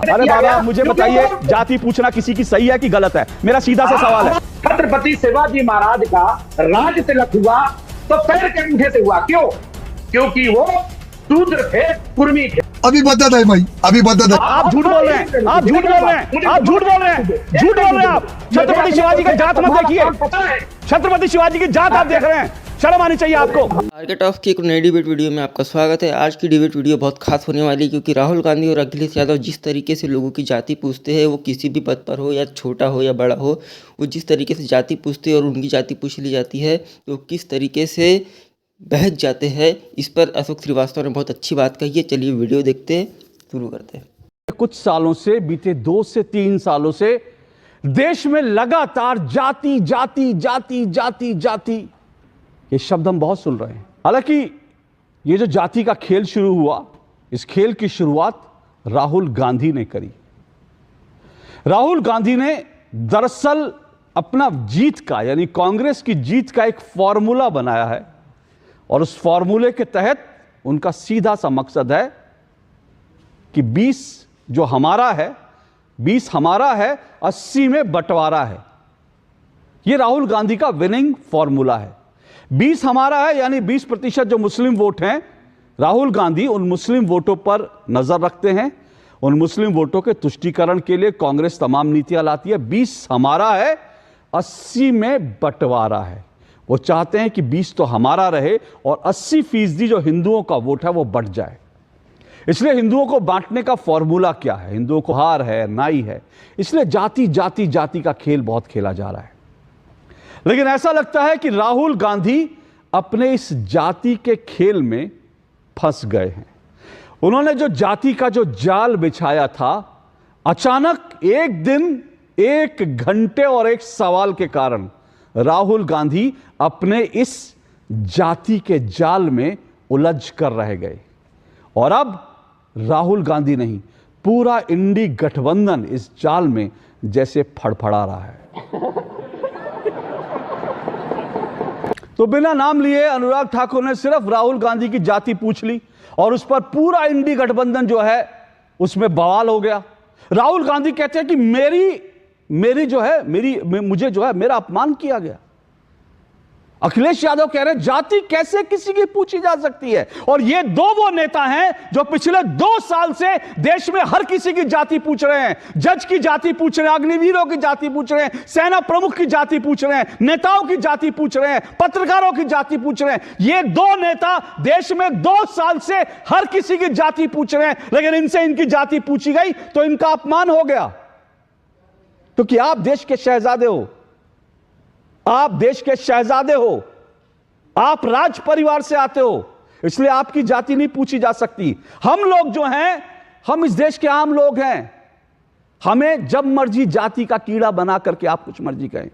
अरे बाबा मुझे बताइए, जाति पूछना किसी की सही है कि गलत है? मेरा सीधा सा सवाल है। छत्रपति शिवाजी महाराज का राज तिलक हुआ तो पैर के अंगूठे से हुआ। क्यों? क्योंकि वो शूद्र थे, कुर्मी थे। अभी बदत है भाई, अभी बदत है। आप झूठ बोल रहे हैं, आप झूठ बोल रहे हैं, आप झूठ बोल रहे हैं, झूठ बोल रहे हैं आप। छत्रपति शिवाजी का जात मत देखिए, छत्रपति शिवाजी की जात आप देख रहे हैं, शर्म आनी चाहिए आपको। टारगेट ऑफ की एक नई डिबेट वीडियो में आपका स्वागत है। आज की डिबेट वीडियो बहुत खास होने वाली है, क्योंकि राहुल गांधी और अखिलेश यादव जिस तरीके से लोगों की जाति पूछते हैं, वो किसी भी पद पर हो या छोटा हो या बड़ा हो, वो जिस तरीके से जाति पूछते हैं और उनकी जाति पूछ ली जाती है तो किस तरीके से बहक जाते हैं, इस पर अशोक श्रीवास्तव ने बहुत अच्छी बात कही है। चलिए वीडियो देखते हैं, शुरू करते हैं। कुछ सालों से, बीते 2 से 3 सालों से देश में लगातार जाति जाति जाति जाति जाति ये शब्द हम बहुत सुन रहे हैं। हालांकि ये जो जाति का खेल शुरू हुआ, इस खेल की शुरुआत राहुल गांधी ने करी। राहुल गांधी ने दरअसल अपना जीत का, यानी कांग्रेस की जीत का एक फॉर्मूला बनाया है, और उस फॉर्मूले के तहत उनका सीधा सा मकसद है कि 20 जो हमारा है, 20 हमारा है, 80 में बंटवारा है। यह राहुल गांधी का विनिंग फॉर्मूला है। 20 हमारा है, यानी 20% जो मुस्लिम वोट हैं, राहुल गांधी उन मुस्लिम वोटों पर नजर रखते हैं। उन मुस्लिम वोटों के तुष्टीकरण के लिए कांग्रेस तमाम नीतियां लाती है। 20 हमारा है, 80 में बंटवारा है। वो चाहते हैं कि 20 तो हमारा रहे और 80% जो हिंदुओं का वोट है वो बंट जाए। इसलिए हिंदुओं को बांटने का फॉर्मूला क्या है? हिंदुओं को हार है, नाई है, इसलिए जाति जाति जाति का खेल बहुत खेला जा रहा है। लेकिन ऐसा लगता है कि राहुल गांधी अपने इस जाति के खेल में फंस गए हैं। उन्होंने जो जाति का जो जाल बिछाया था, अचानक एक दिन, 1 घंटे और 1 सवाल के कारण राहुल गांधी अपने इस जाति के जाल में उलझ कर रह गए। और अब राहुल गांधी नहीं, पूरा इंडी गठबंधन इस जाल में जैसे फड़फड़ा रहा है। तो बिना नाम लिए अनुराग ठाकुर ने सिर्फ राहुल गांधी की जाति पूछ ली और उस पर पूरा इंडी गठबंधन जो है उसमें बवाल हो गया। राहुल गांधी कहते हैं कि मुझे जो है मेरा अपमान किया गया। अखिलेश यादव कह रहे हैं जाति कैसे किसी की पूछी जा सकती है। और ये वो नेता हैं जो पिछले 2 साल से देश में हर किसी की जाति पूछ रहे हैं। जज की जाति पूछ रहे हैं, अग्निवीरों की जाति पूछ रहे हैं, सेना प्रमुख की जाति पूछ रहे हैं, नेताओं की जाति पूछ रहे हैं, पत्रकारों की जाति पूछ रहे हैं। ये 2 नेता देश में 2 साल से हर किसी की जाति पूछ रहे हैं, लेकिन इनसे इनकी जाति पूछी गई तो इनका अपमान हो गया। क्योंकि आप देश के शहजादे हो, आप देश के शहजादे हो, आप राज परिवार से आते हो, इसलिए आपकी जाति नहीं पूछी जा सकती। हम लोग जो हैं, हम इस देश के आम लोग हैं, हमें जब मर्जी जाति का कीड़ा बना करके आप कुछ मर्जी कहें।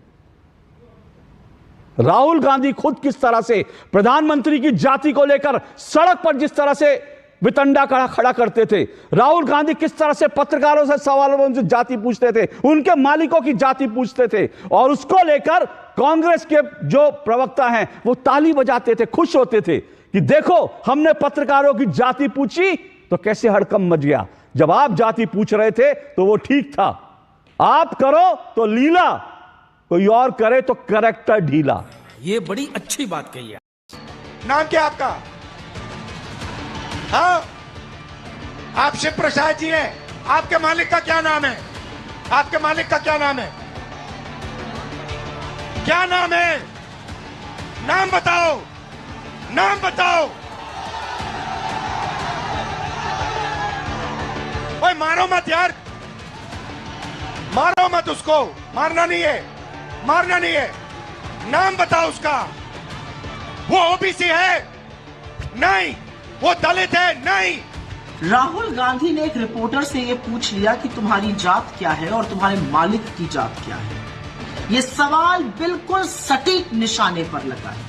राहुल गांधी खुद किस तरह से प्रधानमंत्री की जाति को लेकर सड़क पर जिस तरह से वितंडा खड़ा करते थे, राहुल गांधी किस तरह से पत्रकारों से सवालों में उनसे जाति पूछते थे, उनके मालिकों की जाति पूछते थे, और उसको लेकर कांग्रेस के जो प्रवक्ता हैं वो ताली बजाते थे, खुश होते थे कि देखो हमने पत्रकारों की जाति पूछी तो कैसे हड़कंप मच गया। जब आप जाति पूछ रहे थे तो वो ठीक था, आप करो तो लीला, कोई और करे तो कैरेक्टर ढीला। ये बड़ी अच्छी बात कही है। नाम क्या आपका? हाँ, आप शिव प्रसाद जी हैं। आपके मालिक का क्या नाम है? आपके मालिक का क्या नाम है? क्या नाम है? नाम बताओ, नाम बताओ। ओए मारो मत यार, मारो मत उसको, मारना नहीं है, मारना नहीं है। नाम बताओ उसका। वो ओबीसी है? नहीं। वो दलित है? नहीं। राहुल गांधी ने एक रिपोर्टर से ये पूछ लिया कि तुम्हारी जात क्या है और तुम्हारे मालिक की जात क्या है। ये सवाल बिल्कुल सटीक निशाने पर लगा है,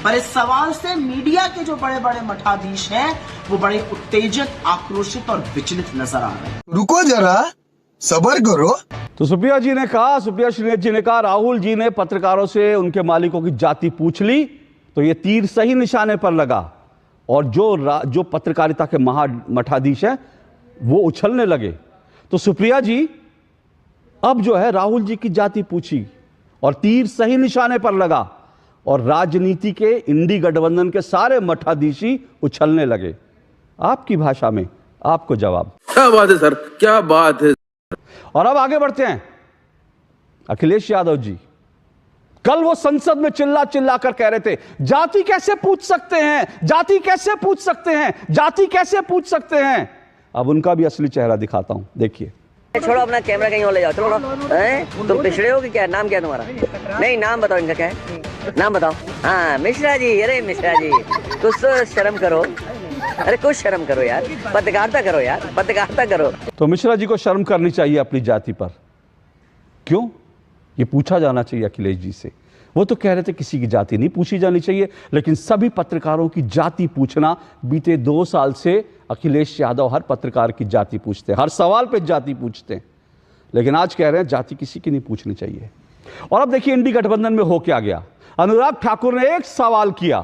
पर इस सवाल से मीडिया के जो बड़े बड़े मठाधीश हैं वो बड़े उत्तेजित, आक्रोशित और विचलित नजर आ रहे हैं। रुको जरा, सब्र करो। तो सुप्रिया श्रीनेत जी ने कहा राहुल जी ने पत्रकारों से उनके मालिकों की जाति पूछ ली तो ये तीर सही निशाने पर लगा, और जो पत्रकारिता के मठाधीश हैं वो उछलने लगे। तो सुप्रिया जी अब जो है राहुल जी की जाति पूछी और तीर सही निशाने पर लगा और राजनीति के इंडी गठबंधन के सारे मठाधीशी उछलने लगे। आपकी भाषा में आपको जवाब। क्या बात है सर, क्या बात है। और अब आगे बढ़ते हैं। अखिलेश यादव जी कल वो संसद में चिल्ला चिल्ला कर कह रहे थे जाति कैसे पूछ सकते हैं, जाति कैसे पूछ सकते हैं, जाति कैसे पूछ सकते हैं। अब उनका भी असली चेहरा दिखाता हूं, देखिए। छोड़ो अपना कैमरा कहीं और ले जाओ, चलो तुम पिछड़े हो कि क्या? नाम क्या है तुम्हारा? नहीं नाम बताओ, इनका क्या है नाम बताओ। हाँ मिश्रा जी, अरे मिश्रा जी कुछ तो शर्म करो, अरे कुछ शर्म करो यार, पत्रकारिता करो यार, पत्रकारिता करो। तो मिश्रा जी को शर्म करनी चाहिए अपनी जाति पर। क्यों? ये पूछा जाना चाहिए अखिलेश जी से। वो तो कह रहे थे किसी की जाति नहीं पूछी जानी चाहिए, लेकिन सभी पत्रकारों की जाति पूछना, बीते 2 साल से अखिलेश यादव हर पत्रकार की जाति पूछते हैं, हर सवाल पे जाति पूछते हैं, लेकिन आज कह रहे हैं जाति किसी की नहीं पूछनी चाहिए। और अब देखिए इंडी गठबंधन में हो क्या गया। अनुराग ठाकुर ने एक सवाल किया,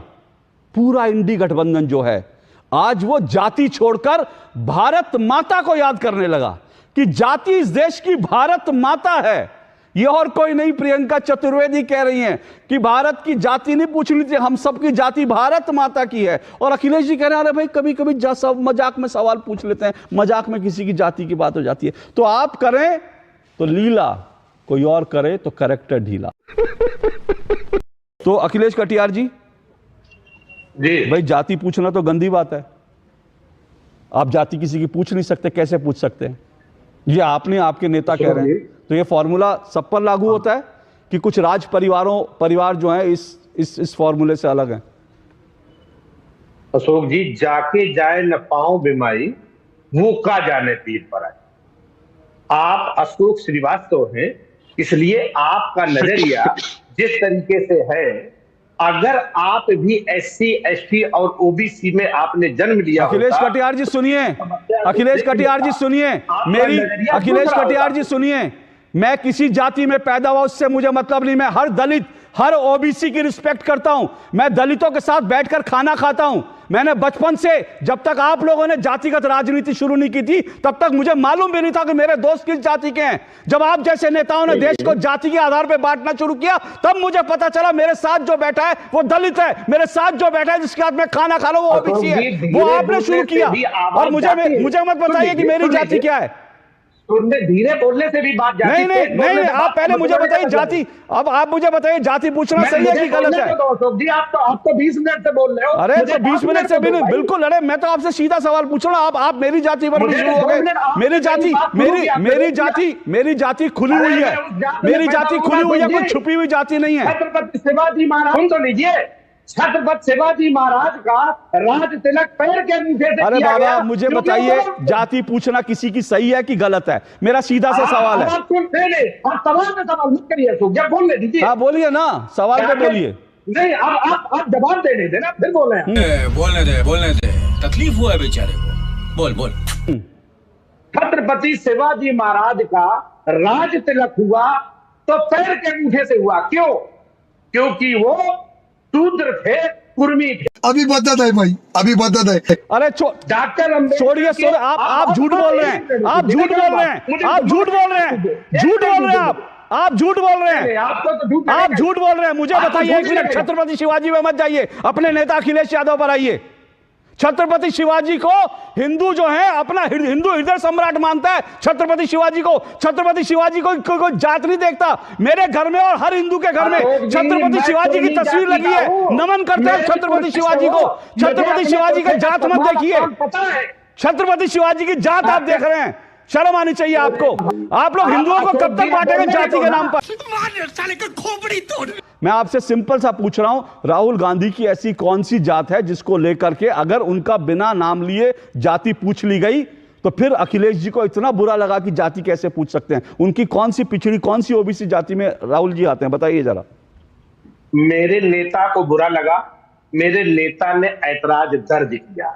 पूरा इंडी गठबंधन जो है आज वो जाति छोड़कर भारत माता को याद करने लगा कि जाति इस देश की भारत माता है। ये और कोई नहीं, प्रियंका चतुर्वेदी कह रही हैं कि भारत की जाति नहीं पूछनी चाहिए, हम सबकी जाति भारत माता की है। और अखिलेश जी कह रहे हैं अरे भाई कभी कभी मजाक में सवाल पूछ लेते हैं, मजाक में किसी की जाति की बात हो जाती है। तो आप करें तो लीला, कोई और करे तो कैरेक्टर ढीला। तो अखिलेश कटियार जी भाई जाति पूछना तो गंदी बात है, आप जाति किसी की पूछ नहीं सकते, कैसे पूछ सकते हैं? ये आपने, आपके नेता कह रहे हैं, तो ये फॉर्मूला सब पर लागू होता है कि कुछ परिवार जो है इस फॉर्मूले से अलग है? अशोक जी, जाके जाए न पाओ बिमाई, वो का जाने पीर पर आए। आप अशोक श्रीवास्तव हैं, इसलिए आपका नजरिया जिस तरीके से है, अगर आप भी SC ST और OBC में आपने जन्म लिया, अखिलेश कटियार जी सुनिए, अखिलेश कटियार जी सुनिए, मेरी अखिलेश कटियार जी सुनिए, मैं किसी जाति में पैदा हुआ उससे मुझे मतलब नहीं। मैं हर दलित, हर OBC की रिस्पेक्ट करता हूं। मैं दलितों के साथ बैठकर खाना खाता हूं। मैंने बचपन से, जब तक आप लोगों ने जातिगत राजनीति शुरू नहीं की थी, तब तक मुझे मालूम भी नहीं था कि मेरे दोस्त किस जाति के हैं। जब आप जैसे नेताओं ने देश को जाति के आधार पर बांटना शुरू किया, तब मुझे पता चला मेरे साथ जो बैठा है वो दलित है, मेरे साथ जो बैठा है जिसके साथ मैं खाना खा रहा हूं वो OBC है। वो आपने शुरू किया और मुझे मत बताइए कि मेरी जाति क्या है। धीरे बोलने से भी बात जाती है। नहीं, आप पहले मुझे बताइए जाति, अब आप मुझे बताइए जाति पूछना सही है कि गलत है? जी आप तो 20 मिनट से बोल रहे हो। अरे तो 20 मिनट से भी नहीं, बिल्कुल। अरे मैं तो आपसे सीधा सवाल पूछ रहा हूँ, आप मेरी जाति पर शुरू हो गए। मेरी जाति खुली हुई है, मेरी जाति खुली हुई है, कोई छुपी हुई जाति नहीं है। छत्रपति शिवाजी महाराज, सुन तो लीजिए, छत्रपति शिवाजी महाराज का राज तिलक पैर के नीचे से। अरे बाबा मुझे बताइए जाति पूछना किसी की सही है कि गलत है? मेरा सीधा सा सवाल है। सवाल मत करिए, बोल दीजिए। हाँ बोलिए ना, सवाल पे बोलिए। नहीं आप जवाब देने देना, फिर बोल रहे हैं। बोलने दे, तकलीफ हुआ है बेचारे को, बोल। छत्रपति शिवाजी महाराज का राज तिलक हुआ तो पैर के अंगूठे से हुआ। क्यों? क्योंकि वो शूद्र थे, कुर्मी थे। अभी बदत है भाई, अभी बदत है। अरे डॉक्टर छोड़िए, आप झूठ बोल रहे हैं, आप झूठ बोल रहे हैं, आप झूठ बोल रहे हैं, झूठ बोल रहे हैं, आप झूठ बोल रहे हैं, आप झूठ बोल रहे हैं। मुझे बताइए, एक मिनट, छत्रपति शिवाजी में मत जाइए, अपने नेता अखिलेश यादव पर आइए। छत्रपति शिवाजी को हिंदू जो है अपना हिंदू हृदय सम्राट मानता है। छत्रपति शिवाजी को कोई जात नहीं देखता। मेरे घर में और हर हिंदू के घर में छत्रपति शिवाजी की तस्वीर लगी है, नमन करते हैं छत्रपति शिवाजी को। छत्रपति शिवाजी का जात मत देखिए, छत्रपति शिवाजी की जात आप देख रहे हैं। शर्म आनी चाहिए आपको। आप लोग हिंदुओं को कब तक बांटेंगे जाति के नाम पर? मैं आपसे सिंपल सा पूछ रहा हूं, राहुल गांधी की ऐसी कौन सी जात है जिसको लेकर के अगर उनका बिना नाम लिए जाति पूछ ली गई तो फिर अखिलेश जी को इतना बुरा लगा कि जाति कैसे पूछ सकते हैं? उनकी कौन सी पिछड़ी, कौन सी OBC जाति में राहुल जी आते हैं, बताइए जरा। मेरे नेता को बुरा लगा, मेरे नेता ने ऐतराज दर्ज किया।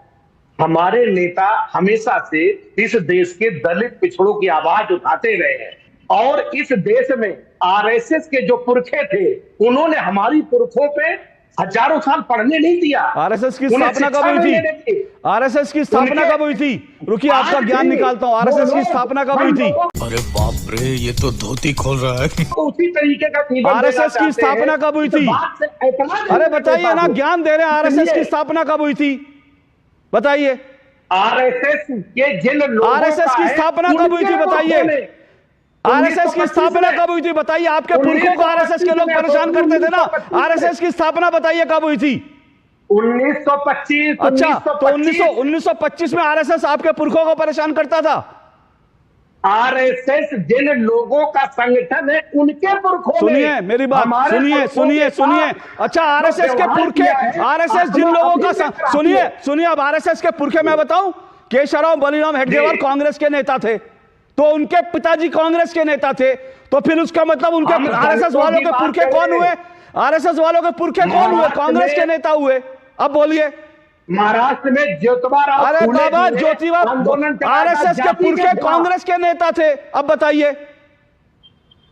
हमारे नेता हमेशा से इस देश के दलित पिछड़ों की आवाज उठाते रहे हैं और इस देश में RSS के जो पुरखे थे उन्होंने हमारी पुरखों पे हजारों साल पढ़ने नहीं दिया। आरएसएस की उन्हें स्थापना कब शिक्षा हुई नहीं थी? देने दी। आरएसएस की स्थापना उनके- कब हुई थी? रुकिए, आपका आज ज्ञान भी निकालता हूं। वो आरएसएस की लोग स्थापना कब हुई हम थी? लोगों अरे बाप रे, ये तो धोती खोल रहा है। को उसी तरीके का जीवन देना आरएसएस की चाहते स्थापना हैं। कब हुई इस थी? बात से इतना अरे जल्दी बताइए देता ना, हूं। ज्ञान दे रहे हैं। आरएसएस की इसलिए स्थापना कब हुई थी? बताइए। आरएसएस के जिन लोगों आरएसएस का की है, स्थापना कब हुई थी? उनके बताइए। पुरखों ने- आरएसएस की 1925 स्थापना में- कब हुई थी? बताइए। आपके पुरखों को आरएसएस के लोग 1925 परेशान करते थे ना। 1925 में। आरएसएस की स्थापना बताइए कब हुई थी? 1925 अच्छा, तो 1925 में आरएसएस आपके पुरखों को परेशान करता था। आरएसएस जिन लोगों का संगठन है, उनके पुरखों ने- सुनिए मेरी बात, हमारे सुनिए पुरखों सुनिए के सुनिए। साथ अच्छा, जो आरएसएस के व्यवहार पुरखे, किया है, आरएसएस जिन आप लोगों अभी का तक प्राप्त सुनिए है। सुनिए, अब आरएसएस के पुरखे मैं बताऊं, केशवराव बलिराम हेडगेवार जी। कांग्रेस के नेता थे, तो उनके पिताजी कांग्रेस के नेता थे, तो फिर उसका मतलब उनके हम आरएसएस दलितों वालों की के बात पुरखे कौन करें। हुए? आरएसएस वालों के पुरखे कौन हुए? महाराष्ट्र कांग्रेस के में- नेता हुए। अब बोलिए। महाराष्ट्र में ज्योतिबा राव अरे फूले बाबा, जी ने ज्योतिबा आंदोलन चलाया, आरएसएस के जाति पुरखे खिलाफ। कांग्रेस के नेता थे। अब बताइए।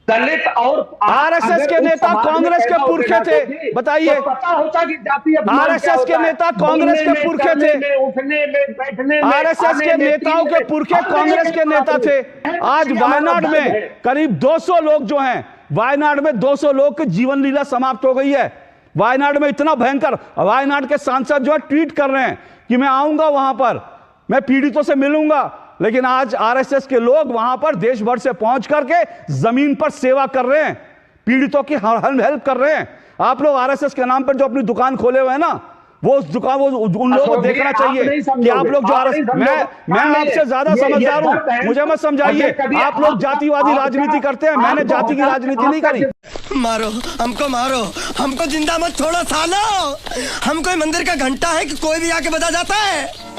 दलित और आरएसएस अगर के उस नेता समाज में कांग्रेस के पैदा होते पुरखे ना थे। होते, बताइए। तो पता होता कि जातीय अभिमान आरएसएस क्या के होता है। नेता कांग्रेस के बोलने में, पुरखे चलने थे। में, उठने में, बैठने में, आरएसएस खाने के में, नेताओं पीने के में, पुरखे हर कांग्रेस जगह के नेता थे। आज वायनाड में करीब 200 लोग जो हैं, वायनाड में 200 लोग की जीवन लीला समाप्त हो गई है। वायनाड में इतना भयंकर, वायनाड के सांसद जो है ट्वीट कर रहे हैं कि मैं आऊंगा वहां पर, मैं पीड़ितों से मिलूंगा, लेकिन आज आरएसएस के लोग वहां पर देश भर से पहुंच करके जमीन पर सेवा कर रहे हैं, पीड़ितों की हेल्प कर रहे हैं। आप लोग आरएसएस के नाम पर जो अपनी दुकान खोले हुए हैं ना, वो उस दुकान, वो उन लोगों को देखना चाहिए कि आप लोग जो आरएसएस, मैं आपसे ज्यादा समझदार हूं, मुझे मत समझाइए। आप लोग जातिवादी राजनीति करते हैं, मैंने जाति की राजनीति नहीं करी। मारो हमको जिंदा मत छोड़ो सालो। हम कोई मंदिर का घंटा है कि कोई भी आके बजा जाता है।